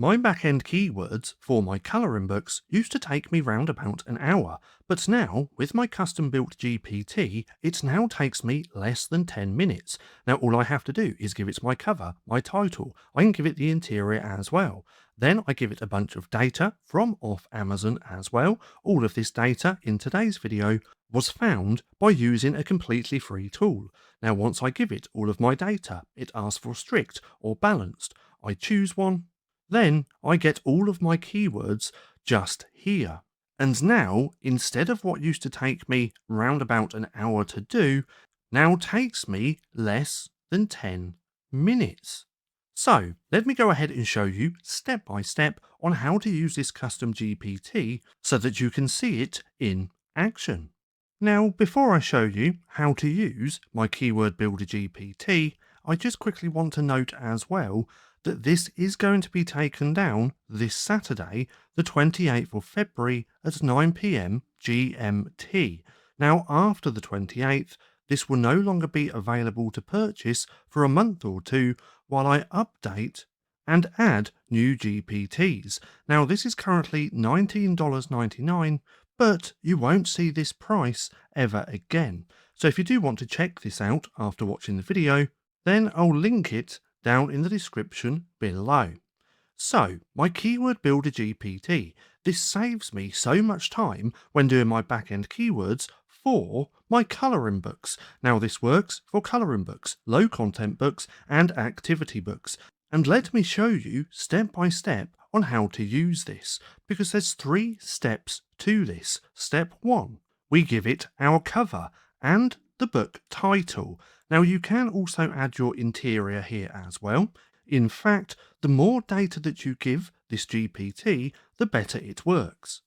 My back-end keywords for my colouring books used to take me round about an hour, but now, with my custom-built GPT, it now takes me less than 10 minutes. Now all I have to do is give it my cover, my title, I can give it the interior as well. Then I give it a bunch of data from off Amazon as well. All of this data in today's video was found by using a completely free tool. Now once I give it all of my data, it asks for strict or balanced. I choose one. Then I get all of my keywords just here. And now, instead of what used to take me round about an hour to do, now takes me less than 10 minutes. So let me go ahead and show you step by step on how to use this custom GPT so that you can see it in action. Now, before I show you how to use my Keyword Builder GPT, I just quickly want to note as well that this is going to be taken down this Saturday, the 28th of February at 9 p.m. GMT. Now, after the 28th, this will no longer be available to purchase for a month or two while I update and add new GPTs. Now, this is currently $19.99, but you won't see this price ever again. So if you do want to check this out after watching the video, then I'll link it down in the description below. So, my Keyword Builder GPT, this saves me so much time when doing my back-end keywords for my colouring books. Now this works for colouring books, low content books and activity books. And let me show you step by step on how to use this, because there's 3 steps to this. Step 1, we give it our cover and the book title. Now you can also add your interior here as well. In fact, the more data that you give this GPT, the better it works.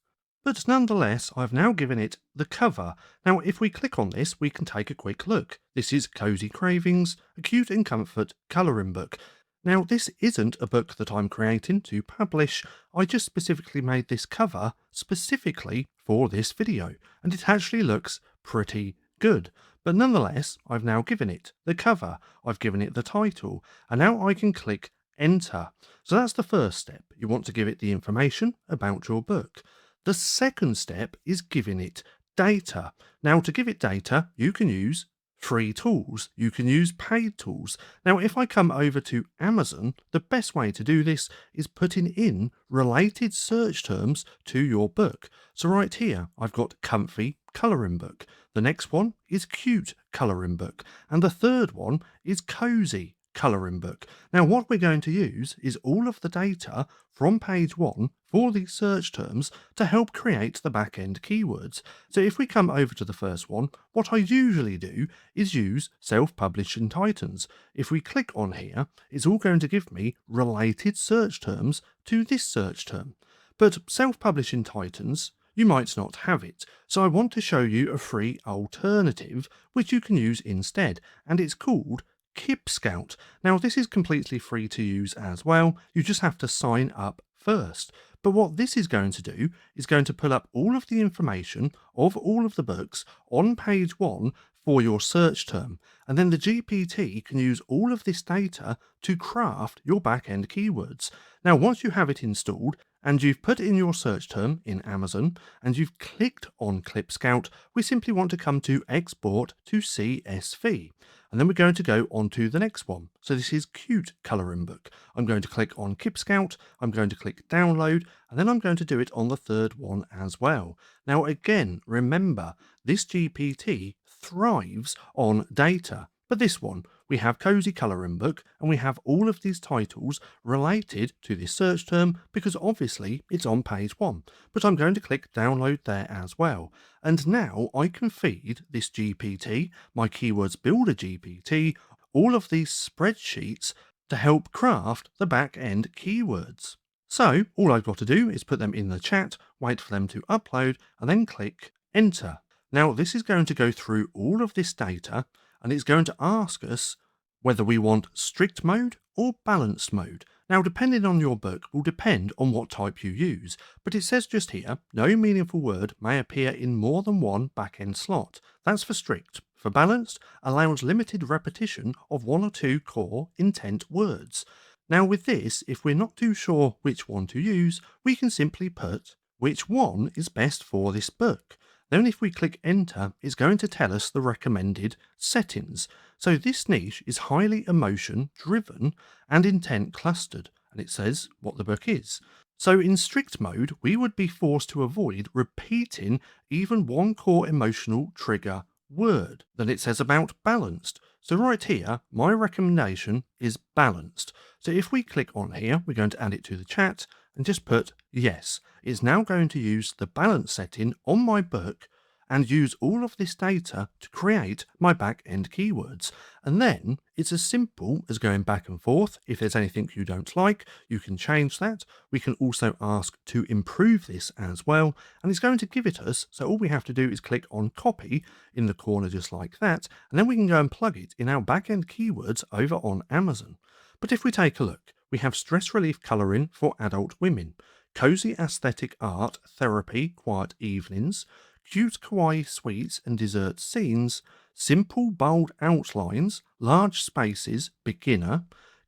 But nonetheless, I've now given it the cover. Now if we click on this, we can take a quick look. This is Cozy Cravings, a cute and comfort colouring book. Now this isn't a book that I'm creating to publish, I just specifically made this cover specifically for this video, and it actually looks pretty good. But nonetheless, I've now given it the cover, I've given it the title, and now I can click enter. So that's the first step. You want to give it the information about your book. The second step is giving it data. Now to give it data, you can use free tools, you can use paid tools. Now if I come over to Amazon, the best way to do this is putting in related search terms to your book. So right here, I've got comfy colouring book. The next one is cute colouring book. And the third one is cozy colouring book. Now what we're going to use is all of the data from page 1 for these search terms to help create the back-end keywords. So if we come over to the first one, what I usually do is use self-publish in Titans. If we click on here, it's all going to give me related search terms to this search term. But self-publish in Titans, you might not have it. So I want to show you a free alternative which you can use instead, and it's called Keep Scout. Now this is completely free to use as well, you just have to sign up first. But what this is going to do is going to pull up all of the information of all of the books on page 1 for your search term, and then the GPT can use all of this data to craft your back-end keywords. Now once you have it installed and you've put in your search term in Amazon and you've clicked on Clip Scout, we simply want to come to export to CSV. And then we're going to go on to the next one. So this is cute colouring book. I'm going to click on Keep Scout, I'm going to click download, and then I'm going to do it on the third one as well. Now again, remember, this GPT thrives on data. But this one, we have Cozy Colouring Book, and we have all of these titles related to this search term because obviously it's on page 1. But I'm going to click download there as well. And now I can feed this GPT, my Keywords Builder GPT, all of these spreadsheets to help craft the back-end keywords. So all I've got to do is put them in the chat, wait for them to upload, and then click enter. Now this is going to go through all of this data, and it's going to ask us whether we want strict mode or balanced mode. Now depending on your book will depend on what type you use, but it says just here, no meaningful word may appear in more than one back-end slot. That's for strict. For balanced, allows limited repetition of 1 or 2 core intent words. Now with this, if we're not too sure which one to use, we can simply put which one is best for this book. Then if we click enter, it's going to tell us the recommended settings. So this niche is highly emotion driven and intent clustered, and it says what the book is. So in strict mode, we would be forced to avoid repeating even one core emotional trigger word. Then it says about balanced. So right here, my recommendation is balanced. So if we click on here, we're going to add it to the chat and just put yes. It's now going to use the balance setting on my book and use all of this data to create my back-end keywords. And then it's as simple as going back and forth. If there's anything you don't like, you can change that. We can also ask to improve this as well, and it's going to give it us. So all we have to do is click on copy in the corner just like that, and then we can go and plug it in our back-end keywords over on Amazon. But if we take a look, we have stress relief colouring for adult women, cozy aesthetic art, therapy, quiet evenings, cute kawaii sweets and dessert scenes, simple bold outlines, large spaces, beginner,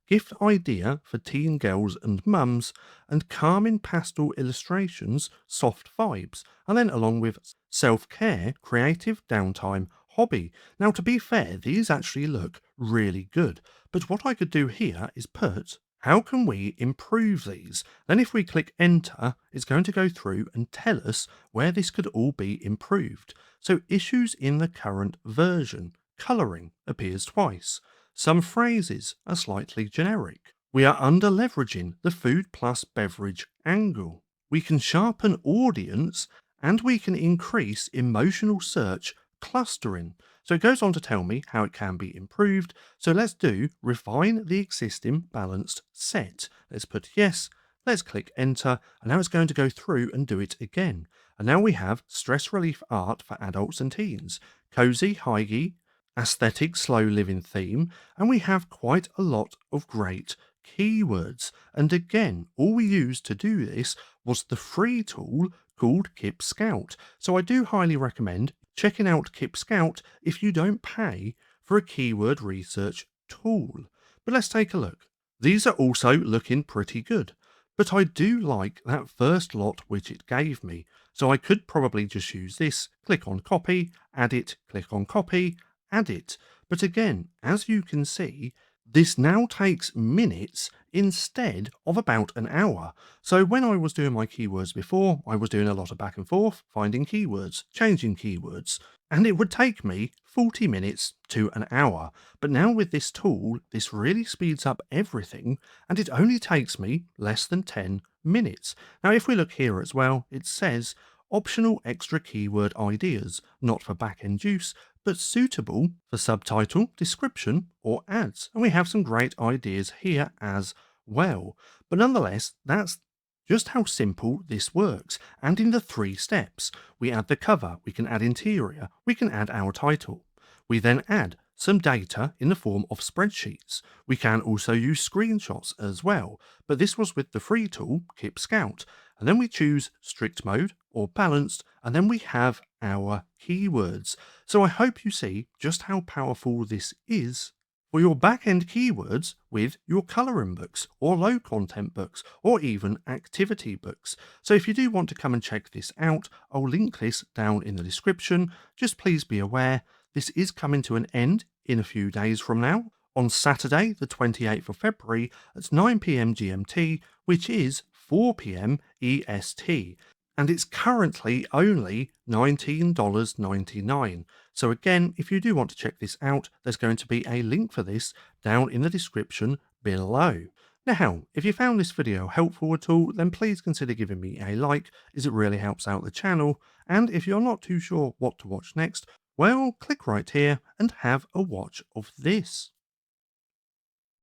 gift idea for teen girls and mums, and calming pastel illustrations, soft vibes, and then along with self-care, creative downtime, hobby. Now to be fair, these actually look really good, but what I could do here is put how can we improve these? Then if we click enter, it's going to go through and tell us where this could all be improved. So issues in the current version. Colouring appears twice. Some phrases are slightly generic. We are under leveraging the food plus beverage angle. We can sharpen audience and we can increase emotional search clustering. So it goes on to tell me how it can be improved. So let's do refine the existing balanced set. Let's put yes. Let's click enter. And now it's going to go through and do it again. And now we have stress relief art for adults and teens, cozy, hygge, aesthetic, slow living theme. And we have quite a lot of great keywords. And again, all we used to do this was the free tool called Kip Scout. So I do highly recommend checking out Kip Scout if you don't pay for a keyword research tool. But let's take a look. These are also looking pretty good, but I do like that first lot which it gave me. So I could probably just use this, click on copy, add it, click on copy, add it. But again, as you can see, this now takes minutes instead of about an hour. So when I was doing my keywords before, I was doing a lot of back and forth, finding keywords, changing keywords, and it would take me 40 minutes to an hour. But now with this tool, this really speeds up everything, and it only takes me less than 10 minutes. Now if we look here as well, it says optional extra keyword ideas, not for back-end use, but suitable for subtitle, description, or ads. And we have some great ideas here as well. But nonetheless, that's just how simple this works. And in the 3 steps, we add the cover, we can add interior, we can add our title. We then add some data in the form of spreadsheets. We can also use screenshots as well, but this was with the free tool, Kip Scout. And then we choose strict mode or balanced, and then we have our keywords. So I hope you see just how powerful this is for your back-end keywords with your colouring books or low content books or even activity books. So if you do want to come and check this out, I'll link this down in the description. Just please be aware this is coming to an end in a few days from now, on Saturday, the 28th of February at 9 p.m. GMT, which is 4 p.m. EST. And it's currently only $19.99. So again, if you do want to check this out, there's going to be a link for this down in the description below. Now, if you found this video helpful at all, then please consider giving me a like, as it really helps out the channel. And if you're not too sure what to watch next, well, click right here and have a watch of this.